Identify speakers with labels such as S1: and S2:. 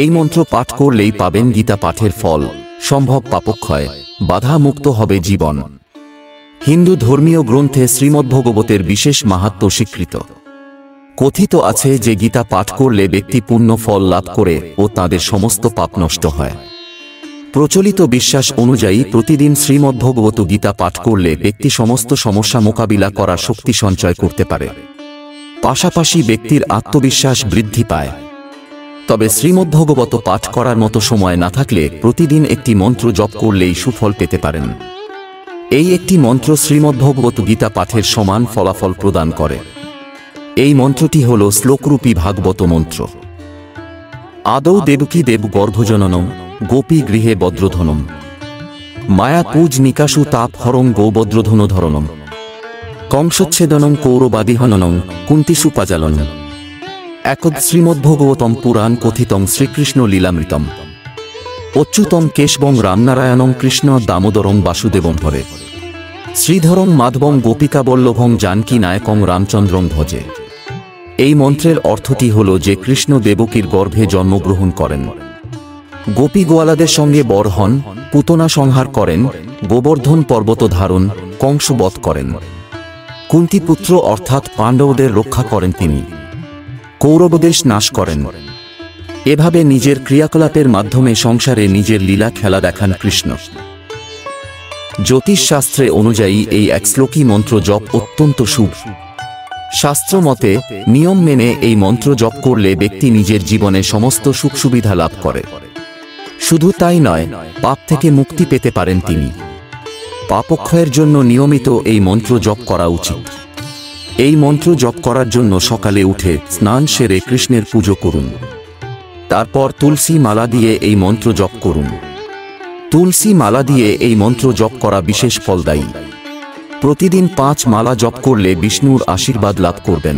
S1: এই মন্ত্র পাঠ করলেই পাবেন গীতা পাঠের ফল, সম্ভব পাপক্ষয়, বাধা মুক্ত হবে জীবন। হিন্দু ধর্মীয় গ্রন্থে শ্রীমদ্ভাগবতের বিশেষ মাহাত্ম্য স্বীকৃত। কথিত আছে যে গীতা পাঠ করলে ব্যক্তি পূর্ণ ফল লাভ করে ও তাদের সমস্ত পাপ নষ্ট হয়। প্রচলিত বিশ্বাস অনুযায়ী প্রতিদিন শ্রীমদ্ভাগবত গীতা পাঠ করলে ব্যক্তি সমস্ত সমস্যা মোকাবিলা করার শক্তি সঞ্চয় করতে পারে। পাশাপাশি ব্যক্তির আত্মবিশ্বাস বৃদ্ধি পায়। তবে শ্রীমদ্ভাগবত পাঠ করার মতো সময় না থাকলে প্রতিদিন একটি মন্ত্র জপ করলেই সুফল পেতে পারেন। এই একটি মন্ত্র শ্রীমদ্ভাগবত গীতা পাঠের সমান ফলাফল প্রদান করে। এই মন্ত্রটি হল শ্লোকরূপী ভাগবত মন্ত্র। আদৌ দেবকী দেব গর্ভজননম গোপী গৃহে বদ্রধনম মায়া কুজ নিকাশু তাপ হরং গোবদ্রধনধরণম কংসচ্ছেদনম কৌরবাদিহননম কুন্তিসুপাজালনম। একদ শ্রীমদ্ভাগবতম পুরাণ কথিতং শ্রীকৃষ্ণ লীলামৃতম অচ্যুতম কেশবং রামনারায়ণং কৃষ্ণ দামোদরং বাসুদেবং হরে শ্রীধরং মাধবং গোপিকাবল্লভং জানকী নায়কং রামচন্দ্রং ভজে। এই মন্ত্রের অর্থটি হল যে কৃষ্ণ দেবকীর গর্ভে জন্মগ্রহণ করেন, গোপী গোয়ালাদের সঙ্গে বর হন, পুতনা সংহার করেন, গোবর্ধন পর্বত ধারণ, কংসবধ করেন, কুন্তিপুত্র অর্থাৎ পাণ্ডবদের রক্ষা করেন তিনি, কৌরবদেশ নাশ করেন। এভাবে নিজের ক্রিয়াকলাপের মাধ্যমে সংসারে নিজের লীলা খেলা দেখান কৃষ্ণ। জ্যোতিষশাস্ত্রে অনুযায়ী এই এক শ্লোকী মন্ত্র জপ অত্যন্ত শুভ। শাস্ত্র মতে নিয়ম মেনে এই মন্ত্র জপ করলে ব্যক্তি নিজের জীবনে সমস্ত সুখ সুবিধা লাভ করে। শুধু তাই নয়, পাপ থেকে মুক্তি পেতে পারেন তিনি। পাপক্ষয়ের জন্য নিয়মিত এই মন্ত্র জপ করা উচিত। এই মন্ত্র জপ করার জন্য সকালে উঠে স্নান সেরে কৃষ্ণের পুজো করুন। তারপর তুলসী মালা দিয়ে এই মন্ত্র জপ করুন। তুলসী মালা দিয়ে এই মন্ত্র জপ করা বিশেষ ফলদায়ী। প্রতিদিন 5 মালা জপ করলে বিষ্ণুর আশীর্বাদ লাভ করবেন।